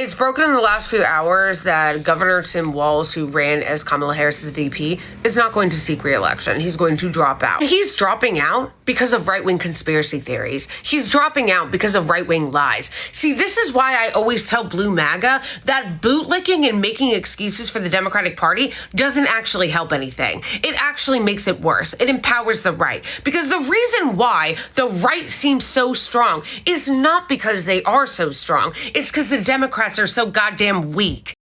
It's broken in the last few hours that Governor Tim Walz, who ran as Kamala Harris's VP, is not going to seek re-election. He's going to drop out. He's dropping out because of right-wing conspiracy theories. He's dropping out because of right-wing lies. See, this is why I always tell Blue MAGA that bootlicking and making excuses for the Democratic Party doesn't actually help anything. It actually makes it worse. It empowers the right. Because the reason why the right seems so strong is not because they are so strong. It's because the Democrats are so goddamn weak.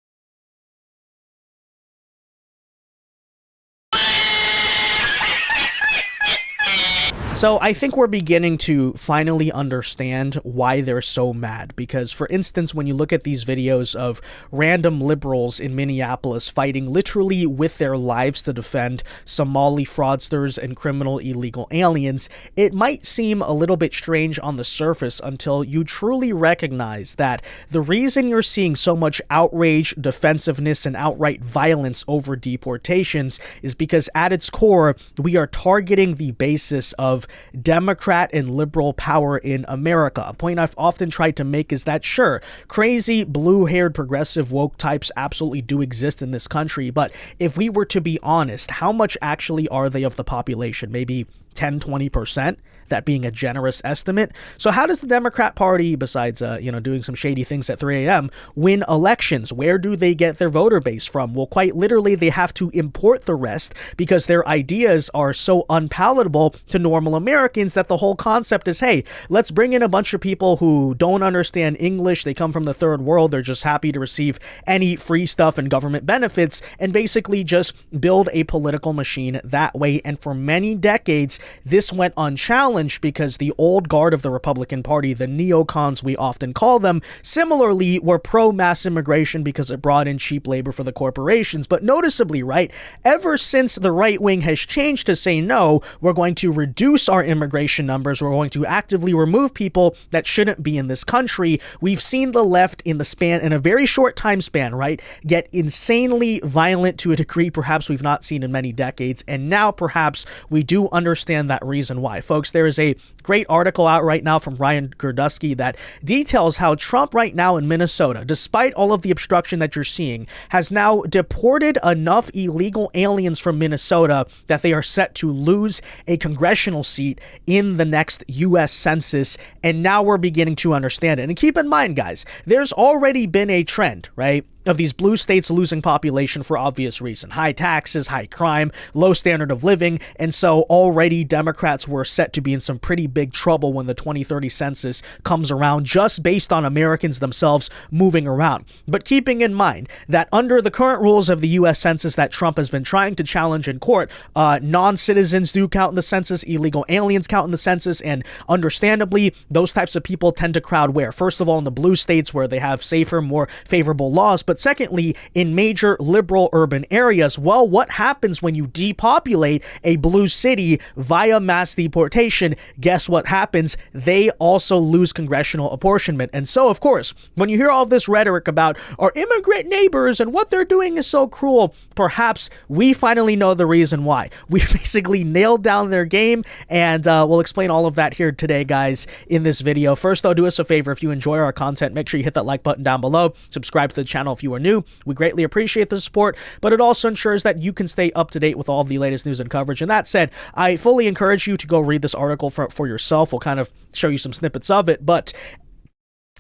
So I think we're beginning to finally understand why they're so mad. Because, for instance, when you look at these videos of random liberals in Minneapolis fighting literally with their lives to defend Somali fraudsters and criminal illegal aliens, it might seem a little bit strange on the surface until you truly recognize that the reason you're seeing so much outrage, defensiveness, and outright violence over deportations is because at its core, we are targeting the basis of Democrat and liberal power in America. A point I've often tried to make is that, sure, crazy blue-haired progressive woke types absolutely do exist in this country, but if we were to be honest, how much actually are they of the population? Maybe 10-20%, that being a generous estimate. So how does the Democrat Party, besides doing some shady things at 3 a.m., win elections? Where do they get their voter base from? Well, quite literally, they have to import the rest because their ideas are so unpalatable to normal Americans that the whole concept is, hey, let's bring in a bunch of people who don't understand English. They come from the third world. They're just happy to receive any free stuff and government benefits and basically just build a political machine that way. And for many decades, this went unchallenged because the old guard of the Republican Party, the neocons we often call them, similarly were pro-mass immigration because it brought in cheap labor for the corporations. But noticeably, right, ever since the right wing has changed to say, no, we're going to reduce our immigration numbers, we're going to actively remove people that shouldn't be in this country, we've seen the left in a very short time span, right, get insanely violent to a degree perhaps we've not seen in many decades. And now perhaps we do understand that reason why. Folks, there is a great article out right now from Ryan Gerdusky that details how Trump right now in Minnesota, despite all of the obstruction that you're seeing, has now deported enough illegal aliens from Minnesota that they are set to lose a congressional seat in the next U.S. Census. And now we're beginning to understand it. And keep in mind, guys, there's already been a trend, right, of these blue states losing population for obvious reason. High taxes, high crime, low standard of living. And so already Democrats were set to be in some pretty big trouble when the 2030 census comes around, just based on Americans themselves moving around. But keeping in mind that under the current rules of the U.S. Census that Trump has been trying to challenge in court, non-citizens do count in the census, illegal aliens count in the census, and understandably, those types of people tend to crowd where? First of all, in the blue states where they have safer, more favorable laws, but secondly, in major liberal urban areas. Well, what happens when you depopulate a blue city via mass deportation? Guess what happens? They also lose congressional apportionment. And so, of course, when you hear all this rhetoric about our immigrant neighbors and what they're doing is so cruel, perhaps we finally know the reason why. We basically nailed down their game, and we'll explain all of that here today, guys, in this video. First, though, do us a favor. If you enjoy our content, make sure you hit that like button down below. Subscribe to the channel if you are new. We greatly appreciate the support, but it also ensures that you can stay up to date with all the latest news and coverage. And that said, I fully encourage you to go read this article for yourself. We'll kind of show you some snippets of it, but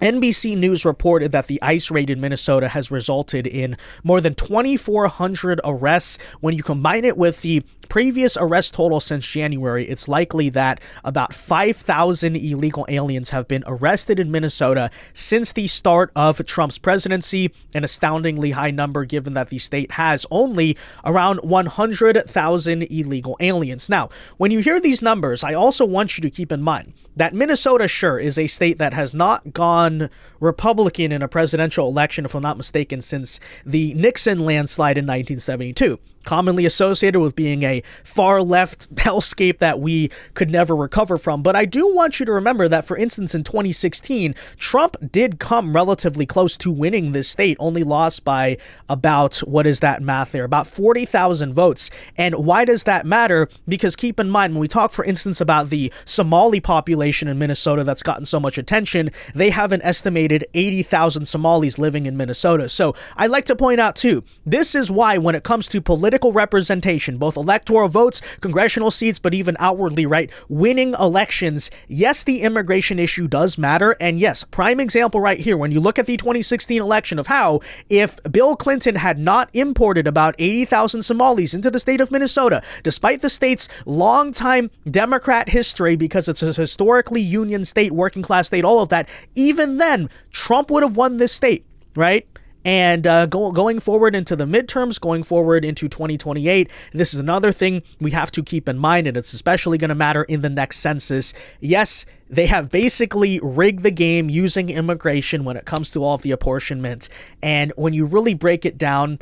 NBC News reported that the ICE raid in Minnesota has resulted in more than 2,400 arrests. When you combine it with the previous arrest total since January, it's likely that about 5,000 illegal aliens have been arrested in Minnesota since the start of Trump's presidency, an astoundingly high number given that the state has only around 100,000 illegal aliens. Now, when you hear these numbers, I also want you to keep in mind that Minnesota, sure, is a state that has not gone Republican in a presidential election, if I'm not mistaken, since the Nixon landslide in 1972. commonly associated with being a far left hellscape that we could never recover from. But I do want you to remember that, for instance, in 2016, Trump did come relatively close to winning this state, only lost by about, what is that math there, about 40,000 votes. And why does that matter? Because keep in mind, when we talk, for instance, about the Somali population in Minnesota that's gotten so much attention, they have an estimated 80,000 Somalis living in Minnesota. So I like to point out too, this is why when it comes to political representation, both electoral votes, congressional seats, but even outwardly, right, winning elections, yes, the immigration issue does matter. And yes, prime example right here, when you look at the 2016 election of how if Bill Clinton had not imported about 80,000 Somalis into the state of Minnesota, despite the state's longtime Democrat history, because it's a historically union state, working class state, all of that, even then, Trump would have won this state, right? And going forward into the midterms, going forward into 2028, this is another thing we have to keep in mind, and it's especially going to matter in the next census. Yes, they have basically rigged the game using immigration when it comes to all of the apportionments. And when you really break it down,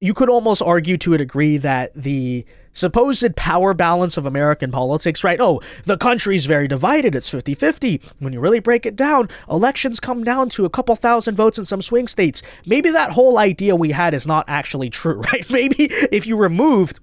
you could almost argue to a degree that the supposed power balance of American politics, right? Oh, the country's very divided. It's 50-50. When you really break it down, elections come down to a couple thousand votes in some swing states. Maybe that whole idea we had is not actually true, right? Maybe if you removed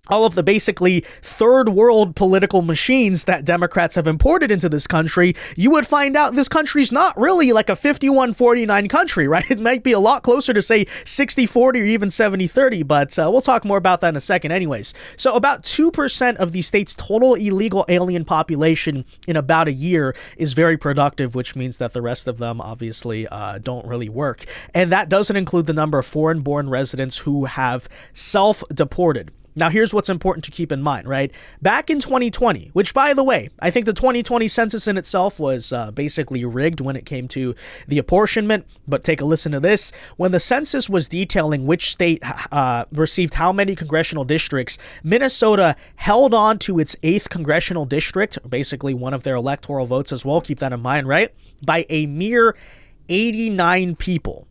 all of the basically third world political machines that Democrats have imported into this country, you would find out this country's not really like a 51-49 country, right? It might be a lot closer to, say, 60-40 or even 70-30, but we'll talk more about that in a second anyways. So about 2% of the state's total illegal alien population in about a year is very productive, which means that the rest of them obviously don't really work. And that doesn't include the number of foreign-born residents who have self-deported. Now, here's what's important to keep in mind, right? Back in 2020, which, by the way, I think the 2020 census in itself was basically rigged when it came to the apportionment. But take a listen to this. When the census was detailing which state received how many congressional districts, Minnesota held on to its 8th congressional district, basically one of their electoral votes as well. Keep that in mind, right? By a mere 89 people,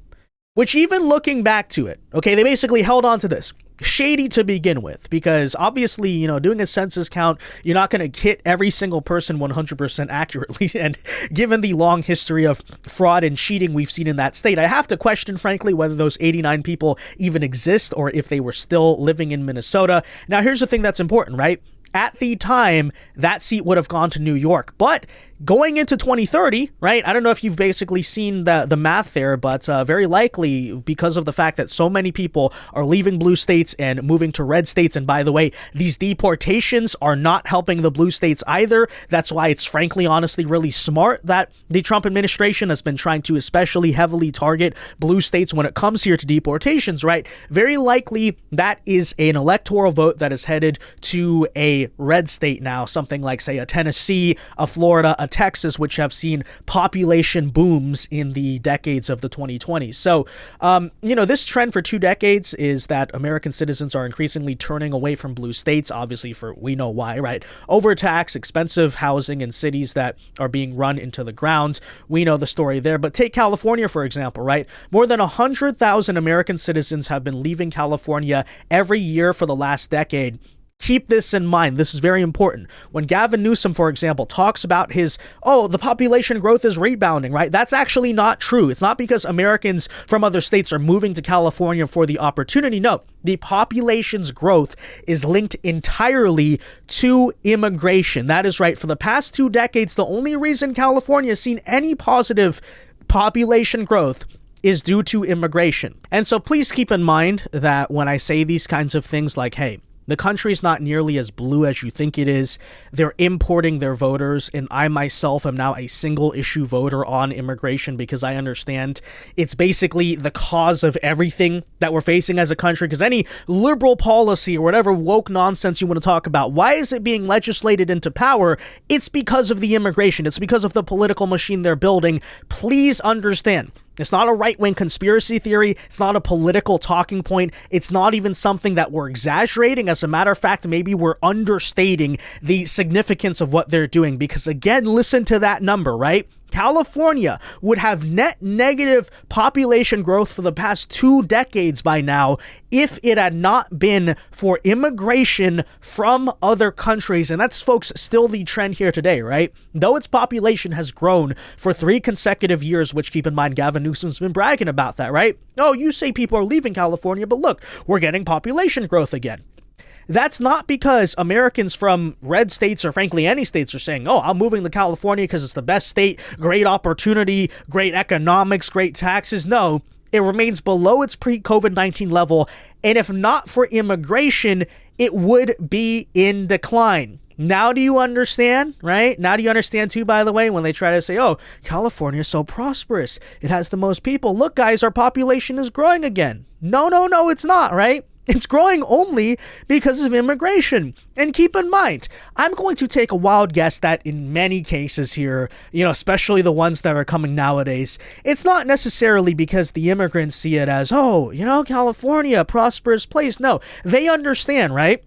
which, even looking back to it, okay, they basically held on to this. Shady to begin with, because obviously, you know, doing a census count, you're not going to hit every single person 100% accurately. And given the long history of fraud and cheating we've seen in that state, I have to question, frankly, whether those 89 people even exist or if they were still living in Minnesota. Now, here's the thing that's important, right? At the time, that seat would have gone to New York, but going into 2030, right? I don't know if you've basically seen the math there, but very likely because of the fact that so many people are leaving blue states and moving to red states. And by the way, these deportations are not helping the blue states either. That's why it's frankly, honestly, really smart that the Trump administration has been trying to especially heavily target blue states when it comes here to deportations, right? Very likely that is an electoral vote that is headed to a red state now, something like, say, a Tennessee, a Florida, a Texas, which have seen population booms in the decades of the 2020s. So, this trend for 2 decades is that American citizens are increasingly turning away from blue states, obviously we know why, right? Overtax, expensive housing in cities that are being run into the ground. We know the story there, but take California, for example, right? More than 100,000 American citizens have been leaving California every year for the last decade. Keep this in mind. This is very important. When Gavin Newsom, for example, talks about the population growth is rebounding, right? That's actually not true. It's not because Americans from other states are moving to California for the opportunity. No, the population's growth is linked entirely to immigration. That is right. For the past 2 decades, the only reason California has seen any positive population growth is due to immigration. And so please keep in mind that when I say these kinds of things like, hey, the country's not nearly as blue as you think it is. They're importing their voters, and I myself am now a single issue voter on immigration because I understand it's basically the cause of everything that we're facing as a country, because any liberal policy or whatever woke nonsense you want to talk about, why is it being legislated into power? It's because of the immigration. It's because of the political machine they're building. Please understand. It's not a right-wing conspiracy theory. It's not a political talking point. It's not even something that we're exaggerating. As a matter of fact, maybe we're understating the significance of what they're doing. Because again, listen to that number, right? California would have net negative population growth for the past 2 decades by now if it had not been for immigration from other countries. And that's, folks, still the trend here today, right? Though its population has grown for 3 consecutive years, which, keep in mind, Gavin Newsom's been bragging about that, right? Oh, you say people are leaving California, but look, we're getting population growth again. That's not because Americans from red states or frankly any states are saying, oh, I'm moving to California because it's the best state, great opportunity, great economics, great taxes. No, it remains below its pre-COVID-19 level. And if not for immigration, it would be in decline. Now do you understand, right? Now do you understand too, by the way, when they try to say, oh, California is so prosperous, it has the most people. Look, guys, our population is growing again. No, it's not, right? It's growing only because of immigration. And keep in mind, I'm going to take a wild guess that in many cases here, especially the ones that are coming nowadays, it's not necessarily because the immigrants see it as, oh, California, prosperous place. No, they understand, right?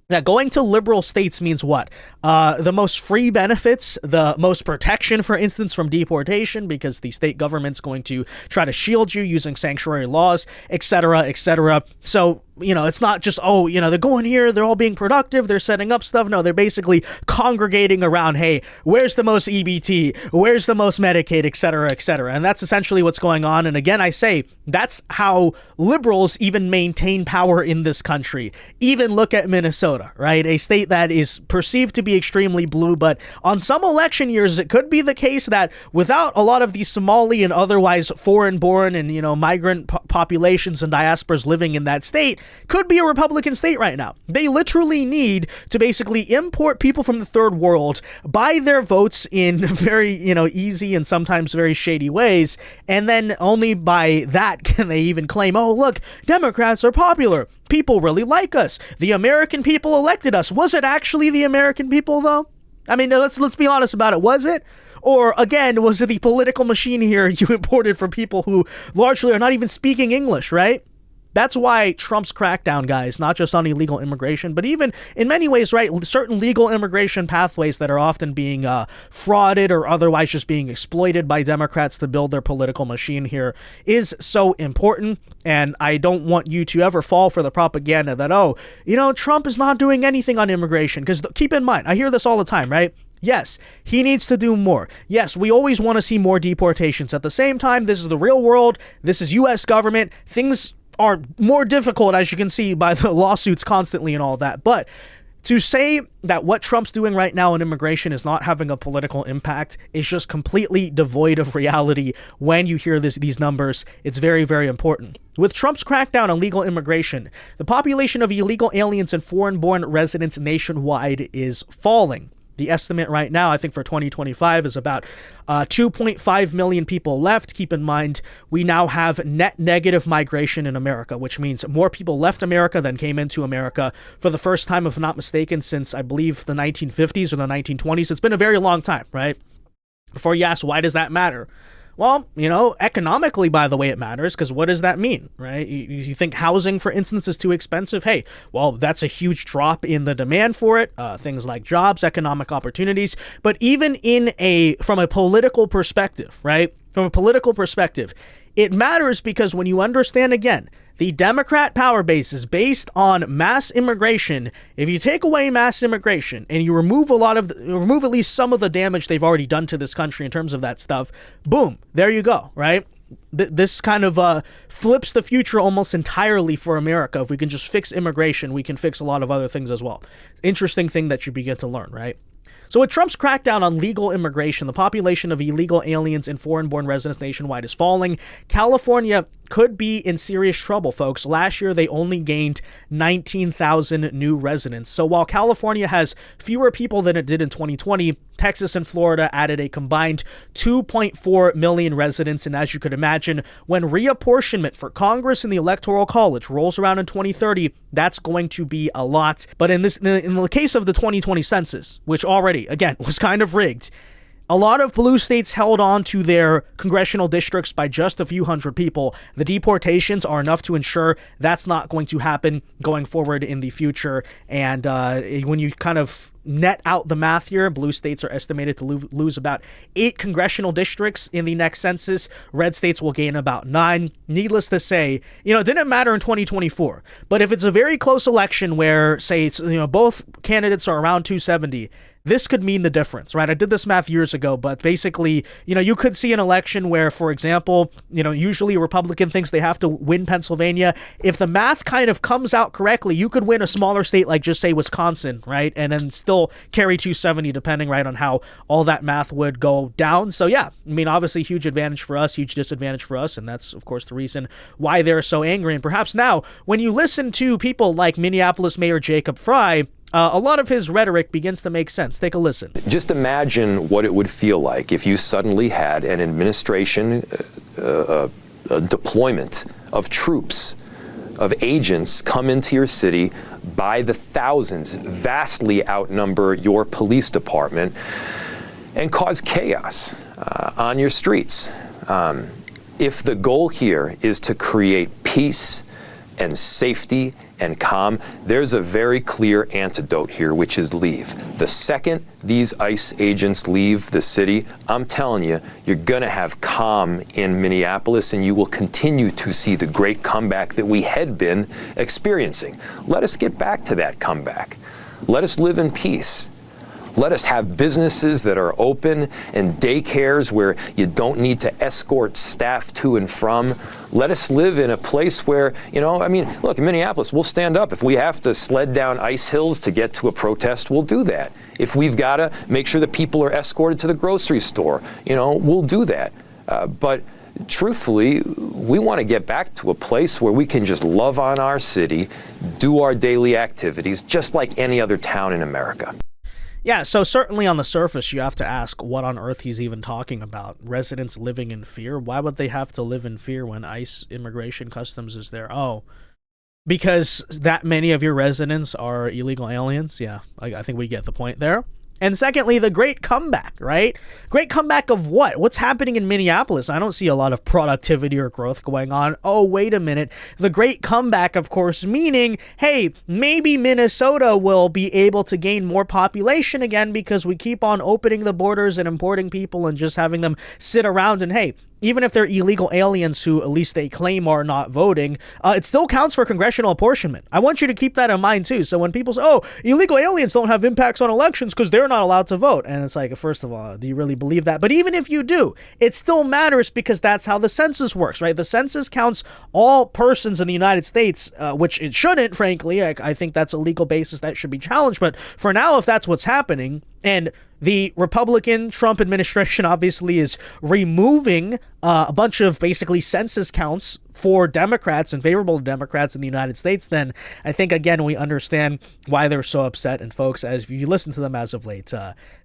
That going to liberal states means what? The most free benefits, the most protection, for instance, from deportation, because the state government's going to try to shield you using sanctuary laws, etc., etc. So, it's not just, they're going here, they're all being productive, they're setting up stuff. No, they're basically congregating around, hey, where's the most EBT? Where's the most Medicaid, etc., etc. And that's essentially what's going on. And again, I say, that's how liberals even maintain power in this country. Even look at Minnesota, right? A state that is perceived to be extremely blue, but on some election years, it could be the case that without a lot of these Somali and otherwise foreign-born and, migrant populations and diasporas living in that state, could be a Republican state right now. They literally need to basically import people from the third world, buy their votes in very, easy and sometimes very shady ways, and then only by that can they even claim, oh, look, Democrats are popular. People really like us. The American people elected us. Was it actually the American people, though? I mean, let's be honest about it. Was it? Or, again, was it the political machine here you imported from people who largely are not even speaking English, right? That's why Trump's crackdown, guys, not just on illegal immigration, but even in many ways, right, certain legal immigration pathways that are often being frauded or otherwise just being exploited by Democrats to build their political machine here is so important. And I don't want you to ever fall for the propaganda that, Trump is not doing anything on immigration. Because keep in mind, I hear this all the time, right? Yes, he needs to do more. Yes, we always want to see more deportations. At the same time, this is the real world. This is U.S. government. Things are more difficult, as you can see by the lawsuits constantly and all that. But to say that what Trump's doing right now in immigration is not having a political impact is just completely devoid of reality. When you hear these numbers, it's very, very important. With Trump's crackdown on legal immigration, the population of illegal aliens and foreign-born residents nationwide is falling. The estimate right now, I think for 2025, is about 2.5 million people left. Keep in mind, we now have net negative migration in America, which means more people left America than came into America for the first time, if I'm not mistaken, since I believe the 1950s or the 1920s. It's been a very long time, right? Before you ask, why does that matter? Well, economically, by the way, it matters, because what does that mean, right? You think housing, for instance, is too expensive? Hey, well, that's a huge drop in the demand for it. Things like jobs, economic opportunities. But even from a political perspective, right? From a political perspective, it matters because when you understand, again, the Democrat power base is based on mass immigration. If you take away mass immigration and you remove remove at least some of the damage they've already done to this country in terms of that stuff, boom, there you go, right? This kind of flips the future almost entirely for America. If we can just fix immigration, we can fix a lot of other things as well. Interesting thing that you begin to learn, right? So with Trump's crackdown on legal immigration, the population of illegal aliens and foreign-born residents nationwide is falling. California could be in serious trouble, folks. Last year, they only gained 19,000 new residents. So while California has fewer people than it did in 2020, Texas and Florida added a combined 2.4 million residents. And as you could imagine, when reapportionment for Congress and the Electoral College rolls around in 2030, that's going to be a lot. But in the case of the 2020 census, which already, again, was kind of rigged, A lot of blue states held on to their congressional districts by just a few hundred people. The deportations are enough to ensure that's not going to happen going forward in the future. And when you kind of net out the math here, blue states are estimated to lose about 8 congressional districts in the next census. Red states will gain about 9. Needless to say, it didn't matter in 2024. But if it's a very close election where, say, it's, both candidates are around 270, this could mean the difference, right? I did this math years ago, but basically, you could see an election where, for example, usually a Republican thinks they have to win Pennsylvania. If the math kind of comes out correctly, you could win a smaller state like just say Wisconsin, right? And then still carry 270 depending, right, on how all that math would go down. So yeah, obviously huge advantage for us, huge disadvantage for us. And that's, of course, the reason why they're so angry. And perhaps now, when you listen to people like Minneapolis Mayor Jacob Frey, a lot of his rhetoric begins to make sense. Take a listen. Just imagine what it would feel like if you suddenly had an administration, a deployment of troops, of agents come into your city by the thousands, vastly outnumber your police department, and cause chaos on your streets. If the goal here is to create peace and safety and calm, there's a very clear antidote here, which is leave. The second these ICE agents leave the city, I'm telling you, you're going to have calm in Minneapolis, and you will continue to see the great comeback that we had been experiencing. Let us get back to that comeback. Let us live in peace. Let us have businesses that are open and daycares where you don't need to escort staff to and from. Let us live in a place where, look, in Minneapolis, we'll stand up. If we have to sled down ice hills to get to a protest, we'll do that. If we've got to make sure that people are escorted to the grocery store, we'll do that. But truthfully, we want to get back to a place where we can just love on our city, do our daily activities, just like any other town in America. Yeah, so certainly on the surface, you have to ask what on earth he's even talking about. Residents living in fear? Why would they have to live in fear when ICE Immigration Customs is there? Oh, because that many of your residents are illegal aliens? Yeah, I think we get the point there. And secondly, the great comeback, right? Great comeback of what? What's happening in Minneapolis? I don't see a lot of productivity or growth going on. Oh, wait a minute. The great comeback, of course, meaning, hey, maybe Minnesota will be able to gain more population again because we keep on opening the borders and importing people and just having them sit around and, hey, even if they're illegal aliens who at least they claim are not voting, it still counts for congressional apportionment. I want you to keep that in mind too. So when people say, oh, illegal aliens don't have impacts on elections because they're not allowed to vote. And it's like, first of all, do you really believe that? But even if you do, it still matters because that's how the census works, right? The census counts all persons in the United States, which it shouldn't, frankly. I think that's a legal basis that should be challenged. But for now, if that's what's happening, and the Republican Trump administration obviously is removing a bunch of basically census counts for Democrats and favorable Democrats in the United States, then I think, again, we understand why they're so upset. And folks, as you listen to them as of late,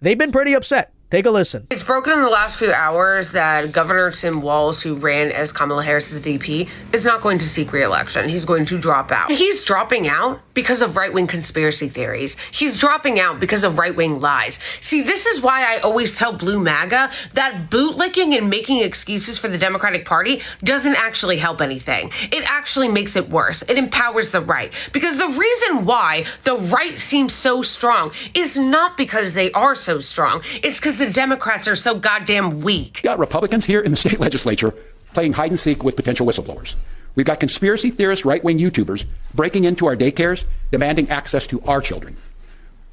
they've been pretty upset. Take a listen. It's broken in the last few hours that Governor Tim Walz, who ran as Kamala Harris's VP, is not going to seek re-election. He's going to drop out. He's dropping out because of right-wing conspiracy theories. He's dropping out because of right-wing lies. See, this is why I always tell Blue MAGA that bootlicking and making excuses for the Democratic Party doesn't actually help anything. It actually makes it worse. It empowers the right. Because the reason why the right seems so strong is not because they are so strong. It's because the Democrats are so goddamn weak. We've got Republicans here in the state legislature playing hide and seek with potential whistleblowers. We've got conspiracy theorist right-wing YouTubers breaking into our daycares, demanding access to our children.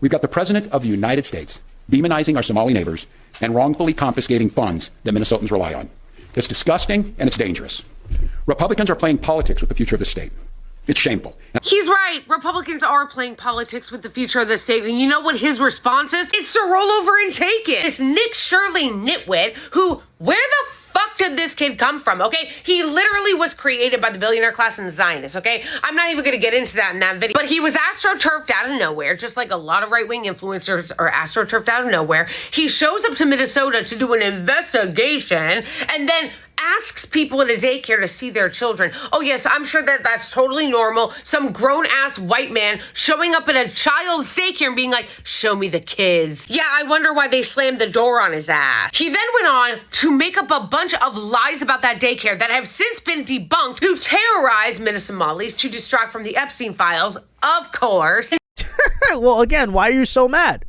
We've got the President of the United States demonizing our Somali neighbors and wrongfully confiscating funds that Minnesotans rely on. It's disgusting and it's dangerous. Republicans are playing politics with the future of the state. It's shameful. He's right. Republicans are playing politics with the future of the state. And you know what his response is? It's to roll over and take it. This Nick Shirley nitwit who, where the fuck did this kid come from, okay? He literally was created by the billionaire class and the Zionists, okay? I'm not even going to get into that in that video. But he was astroturfed out of nowhere, just like a lot of right-wing influencers are astroturfed out of nowhere. He shows up to Minnesota to do an investigation, and then asks people at a daycare to see their children. Oh yes, I'm sure that that's totally normal. Some grown-ass white man showing up at a child's daycare and being like, show me the kids. Yeah, I wonder why they slammed the door on his ass. He then went on to make up a bunch of lies about that daycare that have since been debunked to terrorize Somalis to distract from the Epstein files, of course. Well, again, why are you so mad?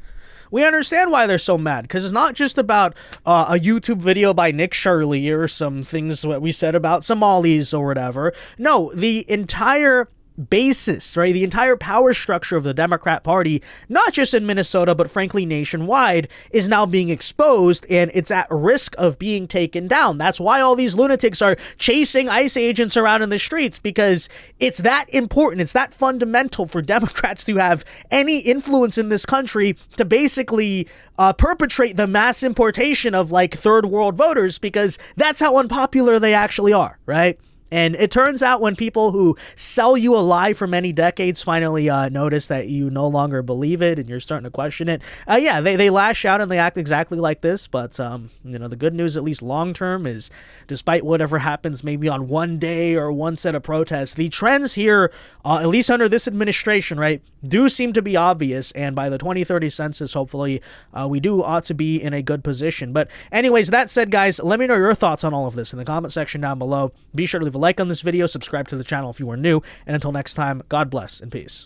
We understand why they're so mad, because it's not just about a YouTube video by Nick Shirley or some things that we said about Somalis or whatever. No, the entire basis, right? The entire power structure of the Democrat Party, not just in Minnesota, but frankly nationwide, is now being exposed, and it's at risk of being taken down. That's why all these lunatics are chasing ICE agents around in the streets, because it's that important, it's that fundamental for Democrats to have any influence in this country to basically perpetrate the mass importation of like third world voters, because that's how unpopular they actually are, right? And it turns out when people who sell you a lie for many decades finally notice that you no longer believe it and you're starting to question it, yeah, they lash out and they act exactly like this. But, you know, the good news, at least long term, is despite whatever happens maybe on one day or one set of protests, the trends here, at least under this administration, right, do seem to be obvious. And by the 2030 census, hopefully, we do ought to be in a good position. But anyways, that said, guys, let me know your thoughts on all of this in the comment section down below. Be sure to leave a like on this video, subscribe to the channel if you are new, and until next time, God bless and peace.